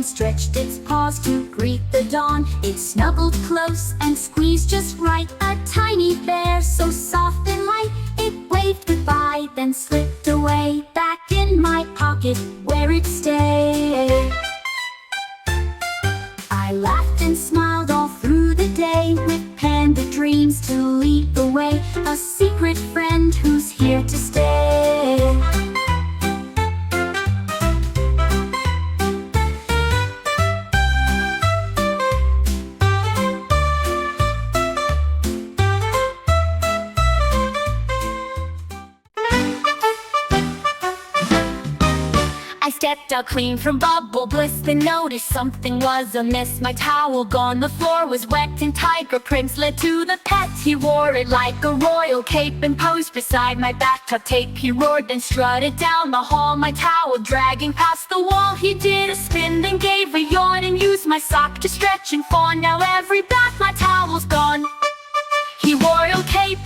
and stretched its paws to greet the dawn. It snuggled close and squeezed just right, a tiny bear so soft and light. It waved goodbye, then slipped away, back in my pocket where it stayed. I laughed and smiled all through the day, with Panda dreams to lead the way, a secret friend who's here to stay. I stepped out clean from bubble bliss, then noticed something was amiss. My towel gone, the floor was wet, and tiger prints led to the pet. He wore it like a royal cape and posed beside my bathtub tape. He roared, then strutted down the hall, my towel dragging past the wall. He did a spin, then gave a yawn, and used my sock to stretch and fawn. Now every bath my towel's gone. He royal cape.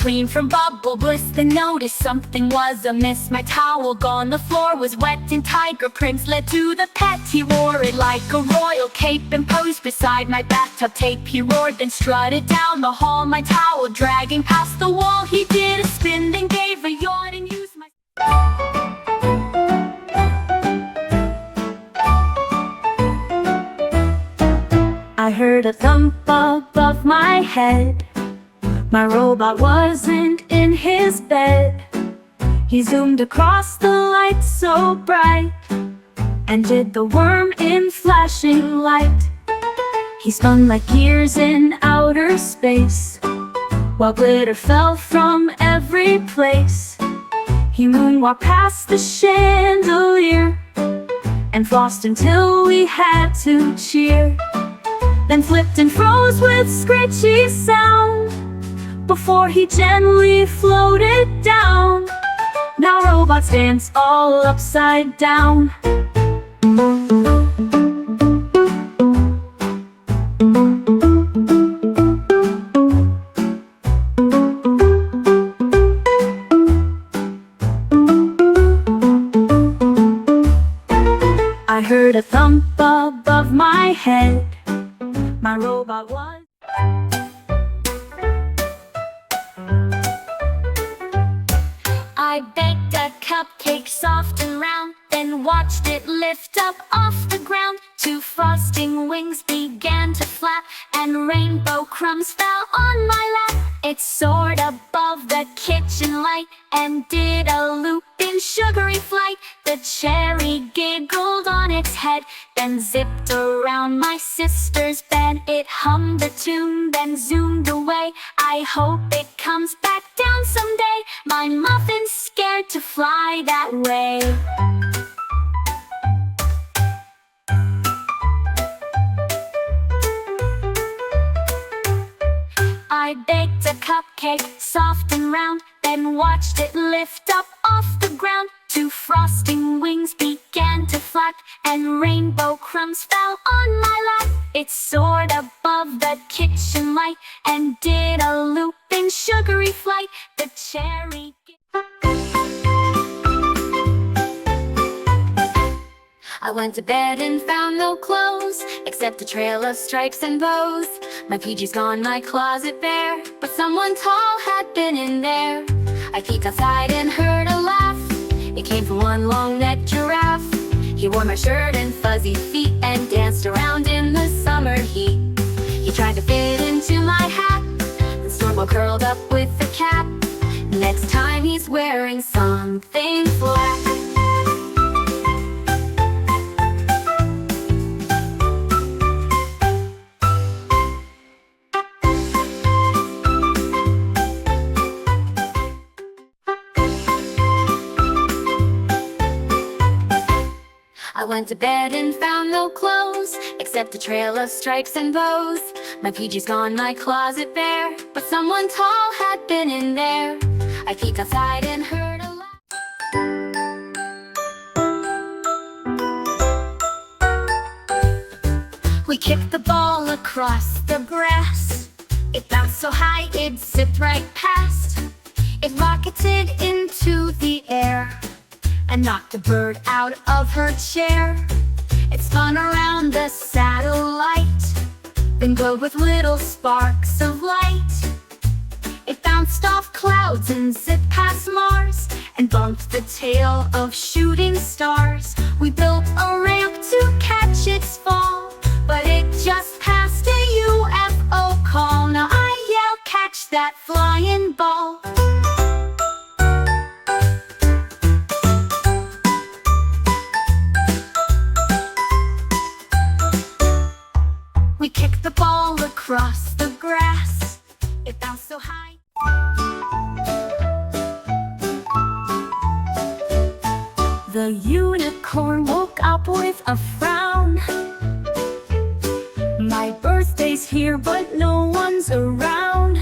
Clean from bubble bliss, then noticed something was amiss. My towel gone, the floor was wet, and tiger prints led to the pet. He wore it like a royal cape and posed beside my bathtub tape. He roared, then strutted down the hall, my towel dragging past the wall. He did a spin, then gave a yawn, and used my... I heard a thump above my head. My robot wasn't in his bed. He zoomed across the light so bright, and did the worm in flashing light. He spun like gears in outer space, while glitter fell from every place. He moonwalked past the chandelier, and flossed until we had to cheer. Then flipped and froze with screechy sound, before he gently floated down. Now robots dance all upside down. I heard a thump above my head. My robot was... I baked a cupcake soft and round, then watched it lift up off the ground. Two frosting wings began to flap, and rainbow crumbs fell on my lap. It soared above the kitchen light, and did a loop in sugary flight. The cherry giggled on its head, then zipped around my sister's bed. It hummed a tune, then zoomed away. I hope it comes back down someday. My muffin's scared to fly that way. I baked a cupcake soft and round, then watched it lift up off the ground. Two frosting wings began to flap, and rainbow crumbs fell on my lap. It soared above the kitchen light, and did a loop in sugary flight. The cherry... I went to bed and found no clothes, except a trail of stripes and bows. My PJ's gone, my closet bare, but someone tall had been in there. I peeked outside and heard a laugh. It came from one long-necked giraffe. He wore my shirt and fuzzy feet, and danced around in the summer heat. He tried to fit into my hat, the storm curled up with the cap. Next time he's wearing something black. I went to bed and found no clothes, except a trail of stripes and bows. My PJ's gone, my closet bare, but someone tall had been in there. I peeked outside and heard a laugh. We kicked the ball across the grass. It bounced so high it zipped right past. It rocketed into the air and knocked a bird out of her chair. It spun around the satellite, then glowed with little sparks of light. It bounced off clouds and zipped past Mars and bumped the tail of shooting stars. We built a ramp to catch its fall, but it just passed a UFO call. Now I yell, catch that flying ball. We kicked the ball across the grass. It bounced so high. The unicorn woke up with a frown. My birthday's here, but no one's around.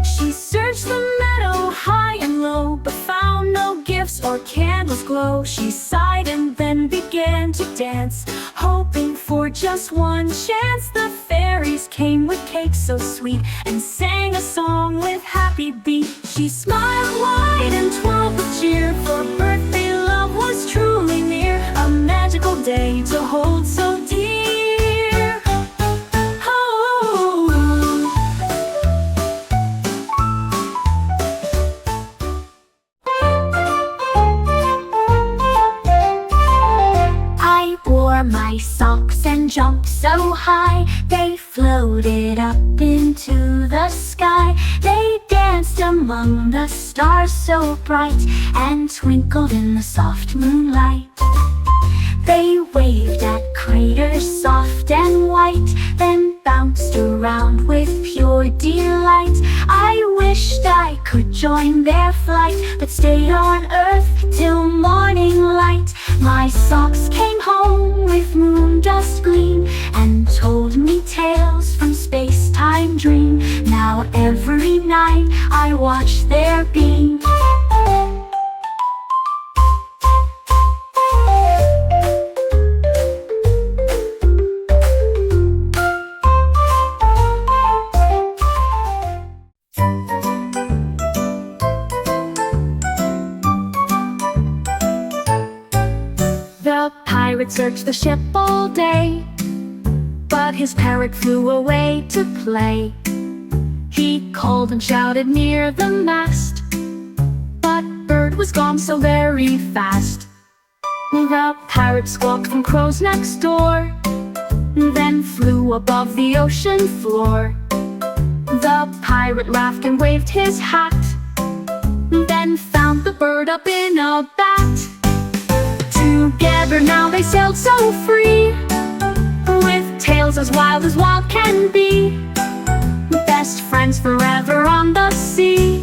She searched the meadow high and low, but found no gifts or candles glow. She sighed and then began to dance, hoping for just one chance. The fairies came with cake so sweet and sang a song with happy beat. She smiled wide and twirled with cheer, for birthday love was truly near. A magical day to hold so dear. Oh. I wore my socks and jumped so high, they floated up into the sky. They danced among the stars so bright and twinkled in the soft moonlight. They waved at craters soft and white, then bounced around with pure delight. I wished I could join their flight, but stayed on earth till morning light. My socks came home with moon dust gleam and told me tales from space-time dream. Now every night I watch their beam. The pirate searched the ship all day, but his parrot flew away to play. He called and shouted near the mast, but bird was gone so very fast. The pirate squawked from crows next door, then flew above the ocean floor. The pirate laughed and waved his hat, then found the bird up in a bat. Together now they sailed so free, with tales as wild can be. Best friends forever on the sea.